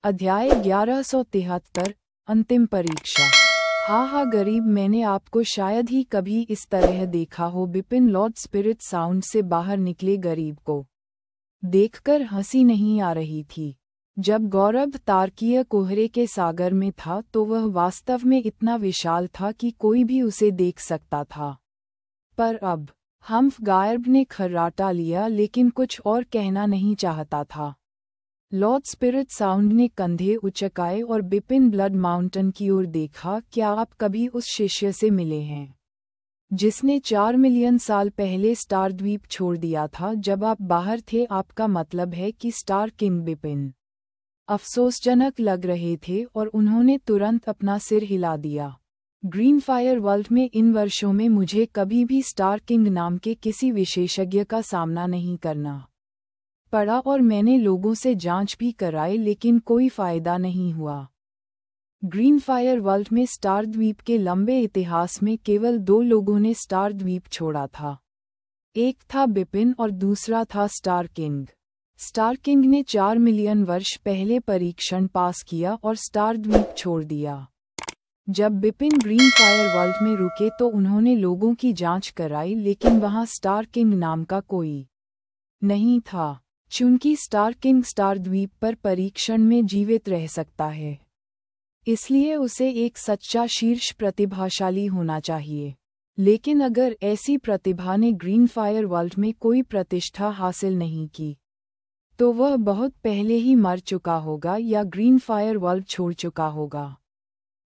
अध्याय 1173 अंतिम परीक्षा। हा गरीब, मैंने आपको शायद ही कभी इस तरह देखा हो। बिपिन लॉर्ड स्पिरिट साउंड से बाहर निकले गरीब को देखकर हंसी नहीं आ रही थी। जब गौरव तारकीय कोहरे के सागर में था तो वह वास्तव में इतना विशाल था कि कोई भी उसे देख सकता था। पर अब हम्फ गायब ने खर्राटा लिया, लेकिन कुछ और कहना नहीं चाहता था। लॉर्ड स्पिरिट साउंड ने कंधे उचकाए और बिपिन ब्लड माउंटेन की ओर देखा। क्या आप कभी उस शिष्य से मिले हैं जिसने 4 मिलियन साल पहले स्टार द्वीप छोड़ दिया था जब आप बाहर थे? आपका मतलब है कि स्टार किंग बिपिन अफसोसजनक लग रहे थे और उन्होंने तुरंत अपना सिर हिला दिया। ग्रीन फायर वर्ल्ड में इन वर्षों में मुझे कभी भी स्टार किंग नाम के किसी विशेषज्ञ का सामना नहीं करना पड़ा और मैंने लोगों से जांच भी कराई, लेकिन कोई फायदा नहीं हुआ। ग्रीन फायर वर्ल्ड में स्टार द्वीप के लंबे इतिहास में केवल 2 लोगों ने स्टार द्वीप छोड़ा था। एक था बिपिन और दूसरा था स्टार किंग। स्टार किंग ने 4 मिलियन वर्ष पहले परीक्षण पास किया और स्टार द्वीप छोड़ दिया। जब बिपिन ग्रीन फायर वर्ल्ड में रुके तो उन्होंने लोगों की जांच कराई, लेकिन वहां स्टार किंग नाम का कोई नहीं था। चूंकि स्टार किंग स्टार द्वीप पर परीक्षण में जीवित रह सकता है, इसलिए उसे एक सच्चा शीर्ष प्रतिभाशाली होना चाहिए। लेकिन अगर ऐसी प्रतिभा ने ग्रीन फायर वर्ल्ड में कोई प्रतिष्ठा हासिल नहीं की तो वह बहुत पहले ही मर चुका होगा या ग्रीन फायर वर्ल्ड छोड़ चुका होगा।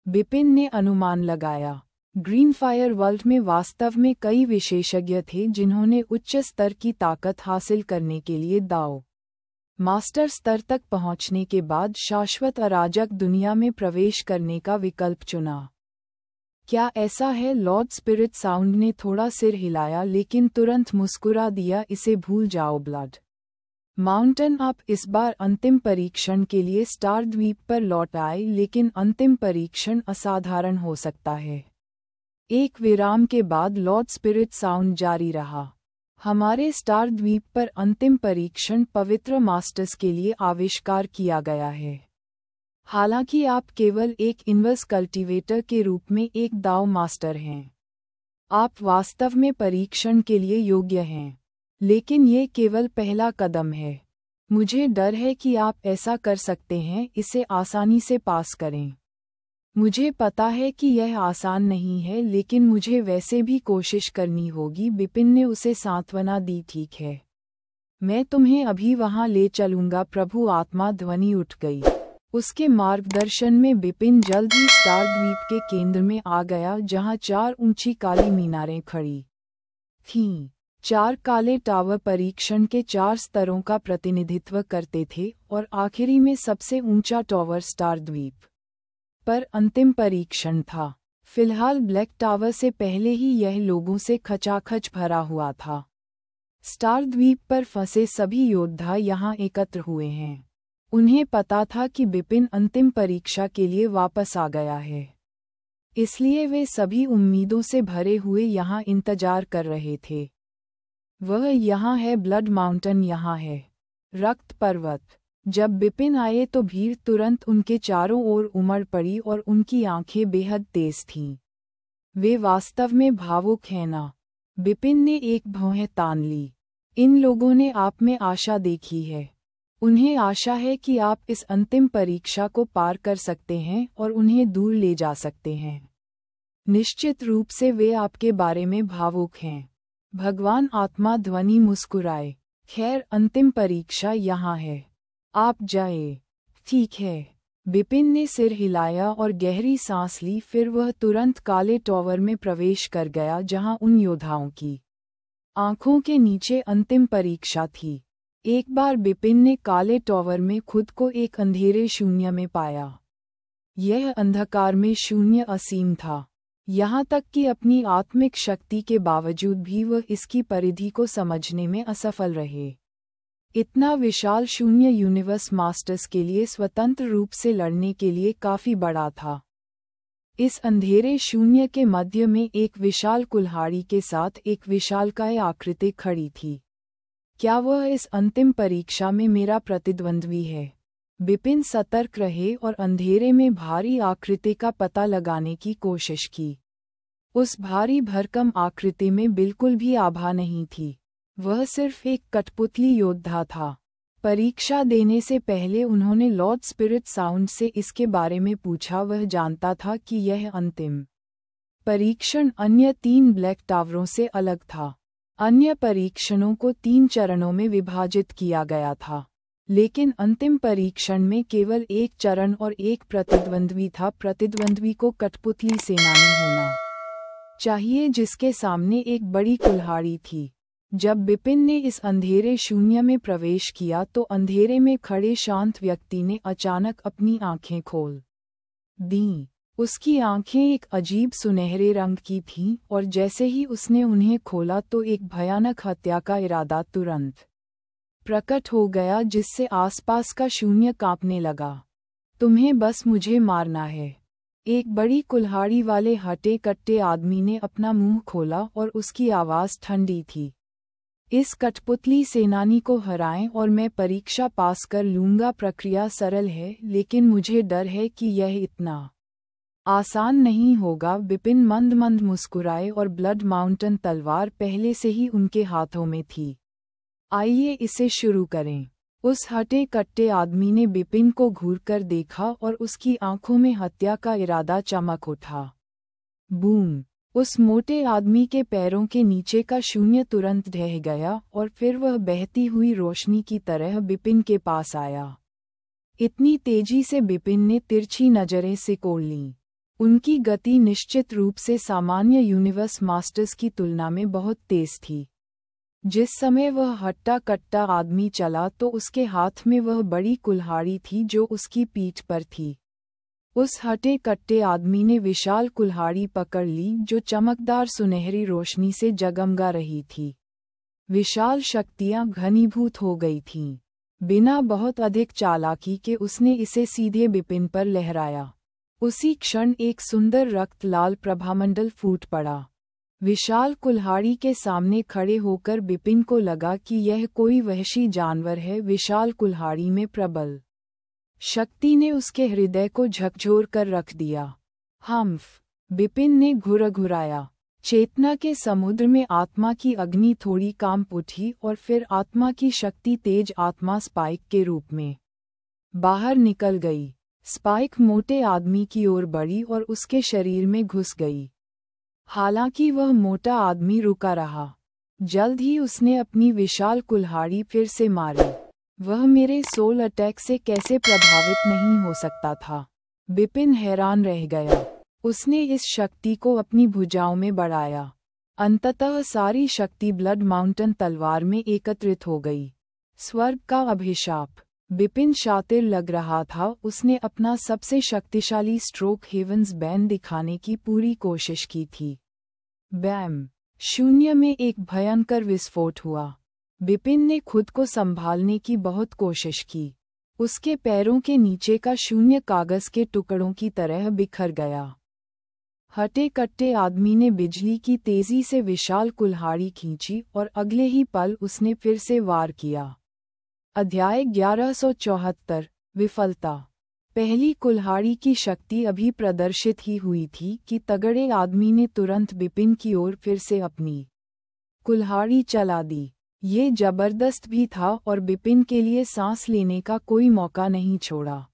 बिपिन ने अनुमान लगाया। ग्रीन फायर वर्ल्ड में वास्तव में कई विशेषज्ञ थे जिन्होंने उच्च स्तर की ताकत हासिल करने के लिए दाव मास्टर स्तर तक पहुंचने के बाद शाश्वत अराजक दुनिया में प्रवेश करने का विकल्प चुना। क्या ऐसा है? लॉर्ड स्पिरिट साउंड ने थोड़ा सिर हिलाया, लेकिन तुरंत मुस्कुरा दिया। इसे भूल जाओ ब्लड माउंटेन। आप इस बार अंतिम परीक्षण के लिए स्टार द्वीप पर लौट आए, लेकिन अंतिम परीक्षण असाधारण हो सकता है। एक विराम के बाद लॉर्ड स्पिरिट साउंड जारी रहा। हमारे स्टार द्वीप पर अंतिम परीक्षण पवित्र मास्टर्स के लिए आविष्कार किया गया है। हालांकि आप केवल एक इनवर्स कल्टीवेटर के रूप में एक दाव मास्टर हैं, आप वास्तव में परीक्षण के लिए योग्य हैं, लेकिन ये केवल पहला कदम है। मुझे डर है कि आप ऐसा कर सकते हैं, इसे आसानी से पास करें। मुझे पता है कि यह आसान नहीं है, लेकिन मुझे वैसे भी कोशिश करनी होगी। बिपिन ने उसे सांत्वना दी। ठीक है, मैं तुम्हें अभी वहां ले चलूंगा। प्रभु आत्मा ध्वनि उठ गई। उसके मार्गदर्शन में बिपिन जल्द ही स्टार द्वीप के केंद्र में आ गया, जहां 4 ऊंची काली मीनारें खड़ी थीं। 4 काले टावर परीक्षण के 4 स्तरों का प्रतिनिधित्व करते थे और आखिरी में सबसे ऊंचा टावर स्टार द्वीप पर अंतिम परीक्षण था। फिलहाल ब्लैक टावर से पहले ही यह लोगों से खचाखच भरा हुआ था। स्टार द्वीप पर फंसे सभी योद्धा यहाँ एकत्र हुए हैं। उन्हें पता था कि बिपिन अंतिम परीक्षा के लिए वापस आ गया है, इसलिए वे सभी उम्मीदों से भरे हुए यहाँ इंतजार कर रहे थे। वह यहाँ है, ब्लड माउंटेन यहाँ है, रक्त पर्वत। जब बिपिन आए तो भीड़ तुरंत उनके चारों ओर उमड़ पड़ी और उनकी आंखें बेहद तेज थीं। वे वास्तव में भावुक हैं ना? बिपिन ने एक भौहें तान ली। इन लोगों ने आप में आशा देखी है। उन्हें आशा है कि आप इस अंतिम परीक्षा को पार कर सकते हैं और उन्हें दूर ले जा सकते हैं। निश्चित रूप से वे आपके बारे में भावुक हैं। भगवान आत्मा ध्वनि मुस्कुराए। खैर, अंतिम परीक्षा यहाँ है, आप जाए। ठीक है। बिपिन ने सिर हिलाया और गहरी सांस ली। फिर वह तुरंत काले टावर में प्रवेश कर गया, जहां उन योद्धाओं की आंखों के नीचे अंतिम परीक्षा थी। एक बार बिपिन ने काले टावर में खुद को एक अंधेरे शून्य में पाया। यह अंधकार में शून्य असीम था, यहाँ तक कि अपनी आत्मिक शक्ति के बावजूद भी वह इसकी परिधि को समझने में असफल रहे। इतना विशाल शून्य यूनिवर्स मास्टर्स के लिए स्वतंत्र रूप से लड़ने के लिए काफी बड़ा था। इस अंधेरे शून्य के मध्य में एक विशाल कुल्हाड़ी के साथ एक विशालकाय आकृति खड़ी थी। क्या वह इस अंतिम परीक्षा में मेरा प्रतिद्वंद्वी है? बिपिन सतर्क रहे और अंधेरे में भारी आकृति का पता लगाने की कोशिश की। उस भारी भरकम आकृति में बिल्कुल भी आभा नहीं थी। वह सिर्फ एक कठपुतली योद्धा था। परीक्षा देने से पहले उन्होंने लॉर्ड स्पिरिट साउंड से इसके बारे में पूछा। वह जानता था कि यह अंतिम परीक्षण अन्य 3 ब्लैक टावरों से अलग था। अन्य परीक्षणों को 3 चरणों में विभाजित किया गया था, लेकिन अंतिम परीक्षण में केवल एक चरण और एक प्रतिद्वंद्वी था। प्रतिद्वंद्वी को कठपुतली सेनानी होना चाहिए जिसके सामने एक बड़ी कुल्हाड़ी थी। जब बिपिन ने इस अंधेरे शून्य में प्रवेश किया तो अंधेरे में खड़े शांत व्यक्ति ने अचानक अपनी आंखें खोल दीं। उसकी आंखें एक अजीब सुनहरे रंग की थीं और जैसे ही उसने उन्हें खोला तो एक भयानक हत्या का इरादा तुरंत प्रकट हो गया, जिससे आसपास का शून्य कांपने लगा। तुम्हें बस मुझे मारना है। एक बड़ी कुल्हाड़ी वाले हटे कट्टे आदमी ने अपना मुंह खोला और उसकी आवाज़ ठंडी थी। इस कठपुतली सेनानी को हराएं और मैं परीक्षा पास कर लूंगा। प्रक्रिया सरल है, लेकिन मुझे डर है कि यह इतना आसान नहीं होगा। बिपिन मंद मंद मुस्कुराए और ब्लड माउंटेन तलवार पहले से ही उनके हाथों में थी। आइए इसे शुरू करें। उस हटे कट्टे आदमी ने बिपिन को घूरकर देखा और उसकी आंखों में हत्या का इरादा चमक उठा। बूम! उस मोटे आदमी के पैरों के नीचे का शून्य तुरंत ढह गया और फिर वह बहती हुई रोशनी की तरह बिपिन के पास आया। इतनी तेजी से बिपिन ने तिरछी नजरें सिकोड़ लीं। उनकी गति निश्चित रूप से सामान्य यूनिवर्स मास्टर्स की तुलना में बहुत तेज थी। जिस समय वह हट्टा कट्टा आदमी चला तो उसके हाथ में वह बड़ी कुल्हाड़ी थी जो उसकी पीठ पर थी। उस हटे कट्टे आदमी ने विशाल कुल्हाड़ी पकड़ ली जो चमकदार सुनहरी रोशनी से जगमगा रही थी। विशाल शक्तियां घनीभूत हो गई थीं। बिना बहुत अधिक चालाकी के उसने इसे सीधे बिपिन पर लहराया। उसी क्षण एक सुंदर रक्त लाल प्रभामंडल फूट पड़ा। विशाल कुल्हाड़ी के सामने खड़े होकर बिपिन को लगा कि यह कोई वहशी जानवर है। विशाल कुल्हाड़ी में प्रबल शक्ति ने उसके हृदय को झकझोर कर रख दिया। हम्फ! बिपिन ने घुरघुराया। चेतना के समुद्र में आत्मा की अग्नि थोड़ी कांप उठी और फिर आत्मा की शक्ति तेज आत्मा स्पाइक के रूप में बाहर निकल गई। स्पाइक मोटे आदमी की ओर बढ़ी और उसके शरीर में घुस गई। हालांकि वह मोटा आदमी रुका रहा। जल्द ही उसने अपनी विशाल कुल्हाड़ी फिर से मारी। वह मेरे सोल अटैक से कैसे प्रभावित नहीं हो सकता था? बिपिन हैरान रह गया। उसने इस शक्ति को अपनी भुजाओं में बढ़ाया। अंततः सारी शक्ति ब्लड माउंटेन तलवार में एकत्रित हो गई। स्वर्ग का अभिशाप। बिपिन शातिर लग रहा था। उसने अपना सबसे शक्तिशाली स्ट्रोक हेवंस बैन दिखाने की पूरी कोशिश की थी। बैम! शून्य में एक भयंकर विस्फोट हुआ। बिपिन ने खुद को संभालने की बहुत कोशिश की। उसके पैरों के नीचे का शून्य कागज के टुकड़ों की तरह बिखर गया। हटे कट्टे आदमी ने बिजली की तेजी से विशाल कुल्हाड़ी खींची और अगले ही पल उसने फिर से वार किया। अध्याय 1174 विफलता। पहली कुल्हाड़ी की शक्ति अभी प्रदर्शित ही हुई थी कि तगड़े आदमी ने तुरंत बिपिन की ओर फिर से अपनी कुल्हाड़ी चला दी। ये जबरदस्त भी था और बिपिन के लिए सांस लेने का कोई मौका नहीं छोड़ा।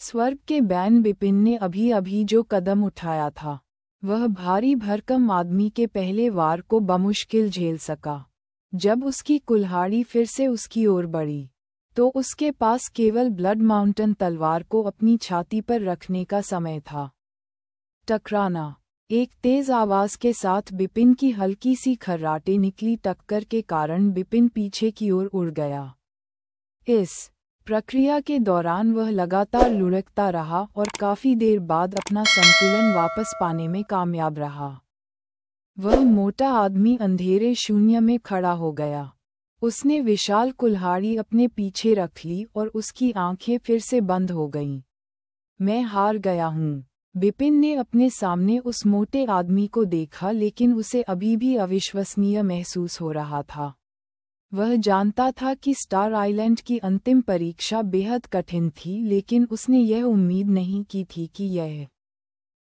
स्वर्ग के बैन बिपिन ने अभी अभी जो कदम उठाया था, वह भारी भरकम आदमी के पहले वार को बमुश्किल झेल सका। जब उसकी कुल्हाड़ी फिर से उसकी ओर बढ़ी, तो उसके पास केवल ब्लड माउंटेन तलवार को अपनी छाती पर रखने का समय था। टकराना। एक तेज आवाज के साथ बिपिन की हल्की सी खर्राटे निकली। टक्कर के कारण बिपिन पीछे की ओर उड़ गया। इस प्रक्रिया के दौरान वह लगातार लुढ़कता रहा और काफी देर बाद अपना संतुलन वापस पाने में कामयाब रहा। वह मोटा आदमी अंधेरे शून्य में खड़ा हो गया। उसने विशाल कुल्हाड़ी अपने पीछे रख ली और उसकी आंखें फिर से बंद हो गईं। मैं हार गया हूँ। बिपिन ने अपने सामने उस मोटे आदमी को देखा, लेकिन उसे अभी भी अविश्वसनीय महसूस हो रहा था। वह जानता था कि स्टार आइलैंड की अंतिम परीक्षा बेहद कठिन थी, लेकिन उसने यह उम्मीद नहीं की थी कि यह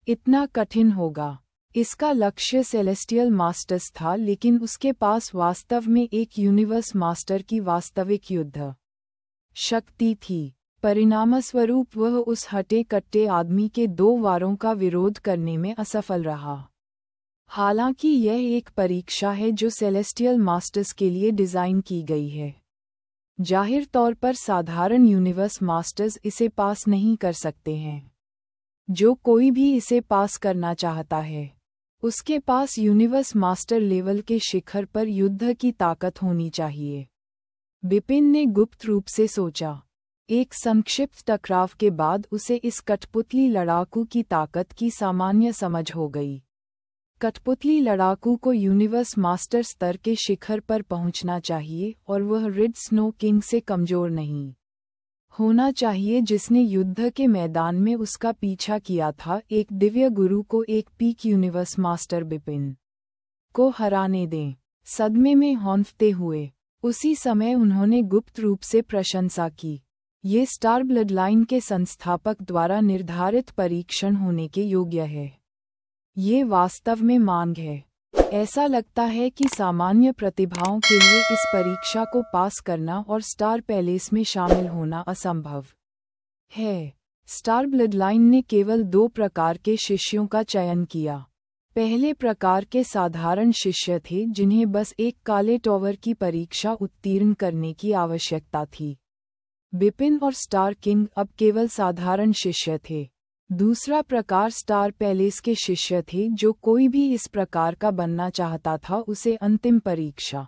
इतना कठिन होगा। इसका लक्ष्य सेलेस्टियल मास्टर्स था, लेकिन उसके पास वास्तव में एक यूनिवर्स मास्टर की वास्तविक युद्ध शक्ति थी। परिणामस्वरूप वह उस हटे-कट्टे आदमी के 2 वारों का विरोध करने में असफल रहा। हालांकि यह एक परीक्षा है जो सेलेस्टियल मास्टर्स के लिए डिज़ाइन की गई है। जाहिर तौर पर साधारण यूनिवर्स मास्टर्स इसे पास नहीं कर सकते हैं। जो कोई भी इसे पास करना चाहता है, उसके पास यूनिवर्स मास्टर लेवल के शिखर पर युद्ध की ताकत होनी चाहिए। बिपिन ने गुप्त रूप से सोचा। एक संक्षिप्त टकराव के बाद उसे इस कठपुतली लड़ाकू की ताकत की सामान्य समझ हो गई। कठपुतली लड़ाकू को यूनिवर्स मास्टर स्तर के शिखर पर पहुंचना चाहिए और वह रिड स्नो किंग से कमजोर नहीं होना चाहिए जिसने युद्ध के मैदान में उसका पीछा किया था। एक दिव्य गुरु को एक पीक यूनिवर्स मास्टर बिपिन को हराने दें। सदमे में हौंफते हुए उसी समय उन्होंने गुप्त रूप से प्रशंसा की। ये स्टार ब्लड लाइन के संस्थापक द्वारा निर्धारित परीक्षण होने के योग्य है। ये वास्तव में मांग है। ऐसा लगता है कि सामान्य प्रतिभाओं के लिए इस परीक्षा को पास करना और स्टार पैलेस में शामिल होना असंभव है। स्टार ब्लड लाइन ने केवल 2 प्रकार के शिष्यों का चयन किया। पहले प्रकार के साधारण शिष्य थे जिन्हें बस एक काले टॉवर की परीक्षा उत्तीर्ण करने की आवश्यकता थी। बिपिन और स्टार किंग अब केवल साधारण शिष्य थे। दूसरा प्रकार स्टार पैलेस के शिष्य थे। जो कोई भी इस प्रकार का बनना चाहता था उसे अंतिम परीक्षा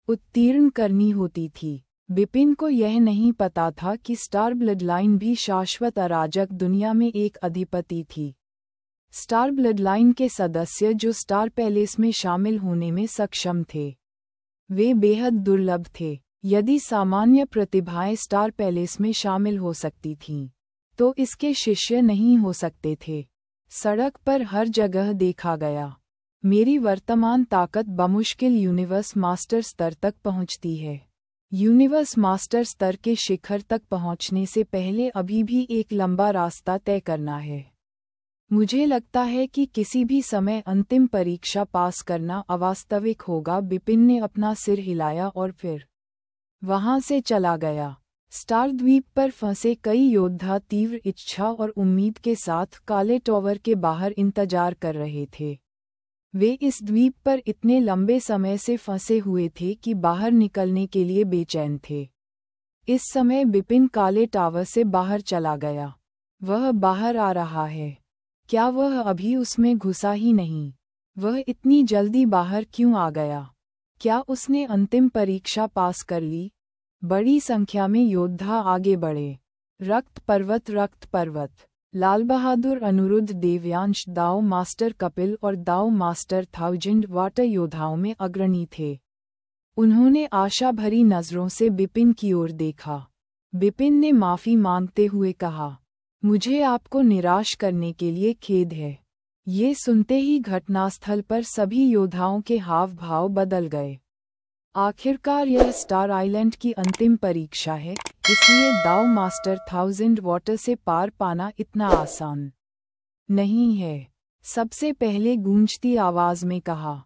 उत्तीर्ण करनी होती थी। बिपिन को यह नहीं पता था कि स्टार ब्लड लाइन भी शाश्वत अराजक दुनिया में एक अधिपति थी। स्टार ब्लड लाइन के सदस्य जो स्टार पैलेस में शामिल होने में सक्षम थे, वे बेहद दुर्लभ थे। यदि सामान्य प्रतिभाएं स्टार पैलेस में शामिल हो सकती थीं, तो इसके शिष्य नहीं हो सकते थे। सड़क पर हर जगह देखा गया। मेरी वर्तमान ताकत बमुश्किल यूनिवर्स मास्टर स्तर तक पहुंचती है। यूनिवर्स मास्टर स्तर के शिखर तक पहुंचने से पहले अभी भी एक लंबा रास्ता तय करना है। मुझे लगता है कि किसी भी समय अंतिम परीक्षा पास करना अवास्तविक होगा। बिपिन ने अपना सिर हिलाया और फिर वहां से चला गया। स्टार द्वीप पर फंसे कई योद्धा तीव्र इच्छा और उम्मीद के साथ काले टॉवर के बाहर इंतजार कर रहे थे। वे इस द्वीप पर इतने लंबे समय से फंसे हुए थे कि बाहर निकलने के लिए बेचैन थे। इस समय बिपिन काले टावर से बाहर चला गया। वह बाहर आ रहा है। क्या वह अभी उसमें घुसा ही नहीं? वह इतनी जल्दी बाहर क्यों आ गया? क्या उसने अंतिम परीक्षा पास कर ली? बड़ी संख्या में योद्धा आगे बढ़े। रक्त पर्वत, लाल बहादुर, अनुरुद्ध, देवयांश, दाओ मास्टर कपिल और दाओ मास्टर 1000 वाटर योद्धाओं में अग्रणी थे। उन्होंने आशा भरी नजरों से बिपिन की ओर देखा। बिपिन ने माफी मांगते हुए कहा, मुझे आपको निराश करने के लिए खेद है। ये सुनते ही घटनास्थल पर सभी योद्धाओं के हाव भाव बदल गए। आखिरकार यह स्टार आइलैंड की अंतिम परीक्षा है, इसलिए दाओ मास्टर 1000 वाटर से पार पाना इतना आसान नहीं है। सबसे पहले गूंजती आवाज में कहा,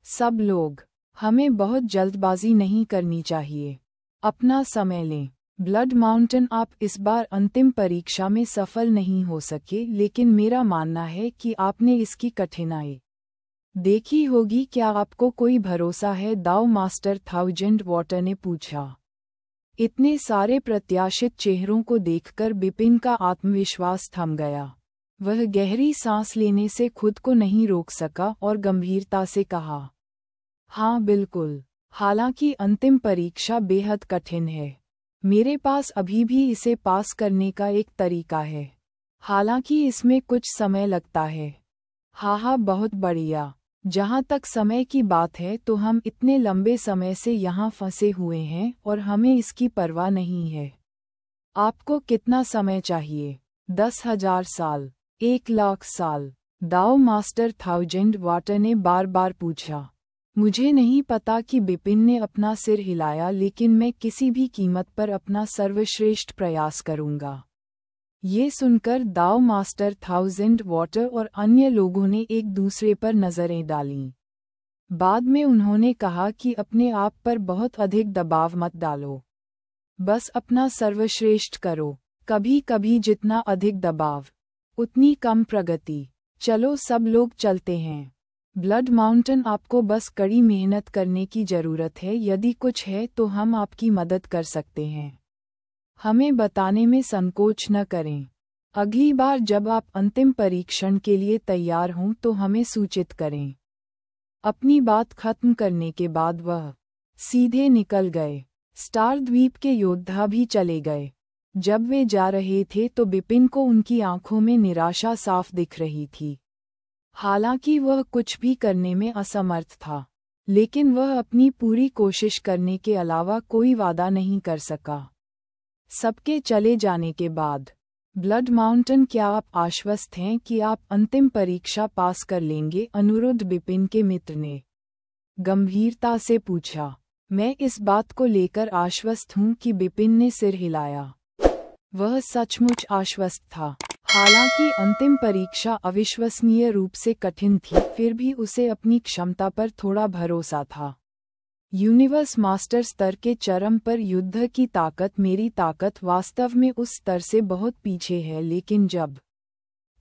सब लोग, हमें बहुत जल्दबाजी नहीं करनी चाहिए। अपना समय लें। ब्लड माउंटेन, आप इस बार अंतिम परीक्षा में सफल नहीं हो सके, लेकिन मेरा मानना है कि आपने इसकी कठिनाई देखी होगी। क्या आपको कोई भरोसा है? दाओ मास्टर 1000 वाटर ने पूछा। इतने सारे प्रत्याशित चेहरों को देखकर बिपिन का आत्मविश्वास थम गया। वह गहरी सांस लेने से खुद को नहीं रोक सका और गंभीरता से कहा, हाँ बिल्कुल। हालांकि अंतिम परीक्षा बेहद कठिन है, मेरे पास अभी भी इसे पास करने का एक तरीका है। हालांकि इसमें कुछ समय लगता है। हाँ, बहुत बढ़िया। जहाँ तक समय की बात है तो हम इतने लंबे समय से यहाँ फंसे हुए हैं और हमें इसकी परवाह नहीं है। आपको कितना समय चाहिए? 10,000 साल? 1 लाख साल? दाओ मास्टर 1000 वाटर ने बार बार पूछा। मुझे नहीं पता कि बिपिन ने अपना सिर हिलाया, लेकिन मैं किसी भी कीमत पर अपना सर्वश्रेष्ठ प्रयास करूंगा। ये सुनकर दाव मास्टर थाउजेंड वाटर और अन्य लोगों ने एक दूसरे पर नजरें डालीं। बाद में उन्होंने कहा कि अपने आप पर बहुत अधिक दबाव मत डालो, बस अपना सर्वश्रेष्ठ करो। कभी कभी जितना अधिक दबाव, उतनी कम प्रगति। चलो सब लोग चलते हैं। ब्लड माउंटेन, आपको बस कड़ी मेहनत करने की जरूरत है। यदि कुछ है तो हम आपकी मदद कर सकते हैं। हमें बताने में संकोच न करें। अगली बार जब आप अंतिम परीक्षण के लिए तैयार हों तो हमें सूचित करें। अपनी बात खत्म करने के बाद वह सीधे निकल गए। स्टार द्वीप के योद्धा भी चले गए। जब वे जा रहे थे तो बिपिन को उनकी आंखों में निराशा साफ दिख रही थी। हालांकि वह कुछ भी करने में असमर्थ था, लेकिन वह अपनी पूरी कोशिश करने के अलावा कोई वादा नहीं कर सका। सबके चले जाने के बाद, ब्लड माउंटेन, क्या आप आश्वस्त हैं कि आप अंतिम परीक्षा पास कर लेंगे? अनुरुद्ध बिपिन के मित्र ने गंभीरता से पूछा। मैं इस बात को लेकर आश्वस्त हूँ कि बिपिन ने सिर हिलाया। वह सचमुच आश्वस्त था। हालांकि अंतिम परीक्षा अविश्वसनीय रूप से कठिन थी, फिर भी उसे अपनी क्षमता पर थोड़ा भरोसा था। यूनिवर्स मास्टर स्तर के चरम पर युद्ध की ताकत, मेरी ताकत वास्तव में उस स्तर से बहुत पीछे है, लेकिन जब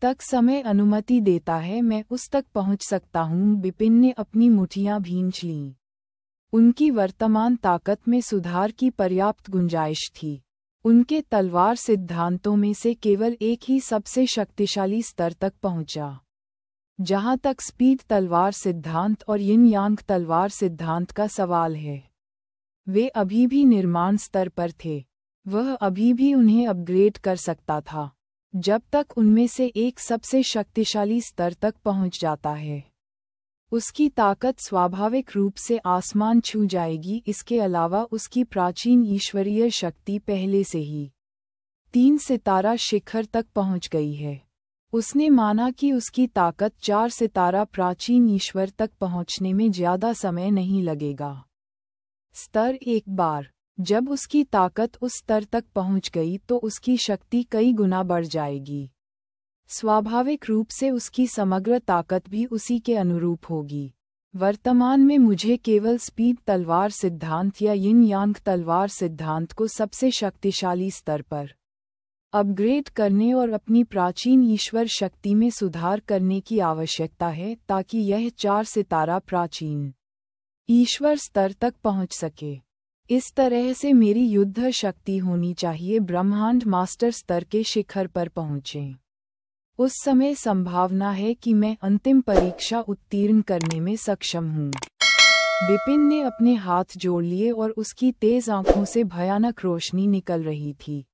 तक समय अनुमति देता है मैं उस तक पहुंच सकता हूं। बिपिन ने अपनी मुठियां भींच लीं। उनकी वर्तमान ताकत में सुधार की पर्याप्त गुंजाइश थी। उनके तलवार सिद्धांतों में से केवल एक ही सबसे शक्तिशाली स्तर तक पहुंचा। जहां तक स्पीड तलवार सिद्धांत और यिन यांग तलवार सिद्धांत का सवाल है, वे अभी भी निर्माण स्तर पर थे। वह अभी भी उन्हें अपग्रेड कर सकता था, जब तक उनमें से एक सबसे शक्तिशाली स्तर तक पहुंच जाता है। उसकी ताकत स्वाभाविक रूप से आसमान छू जाएगी। इसके अलावा उसकी प्राचीन ईश्वरीय शक्ति पहले से ही 3 सितारा शिखर तक पहुंच गई है। उसने माना कि उसकी ताकत 4 सितारा प्राचीन ईश्वर तक पहुंचने में ज्यादा समय नहीं लगेगा। स्तर एक बार जब उसकी ताकत उस स्तर तक पहुंच गई तो उसकी शक्ति कई गुना बढ़ जाएगी। स्वाभाविक रूप से उसकी समग्र ताकत भी उसी के अनुरूप होगी। वर्तमान में मुझे केवल स्पीड तलवार सिद्धांत या यिन यांग तलवार सिद्धांत को सबसे शक्तिशाली स्तर पर अपग्रेड करने और अपनी प्राचीन ईश्वर शक्ति में सुधार करने की आवश्यकता है, ताकि यह 4 सितारा प्राचीन ईश्वर स्तर तक पहुंच सके। इस तरह से मेरी युद्ध शक्ति होनी चाहिए ब्रह्मांड मास्टर स्तर के शिखर पर पहुंचे। उस समय संभावना है कि मैं अंतिम परीक्षा उत्तीर्ण करने में सक्षम हूँ। बिपिन ने अपने हाथ जोड़ लिए और उसकी तेज आंखों से भयानक रोशनी निकल रही थी।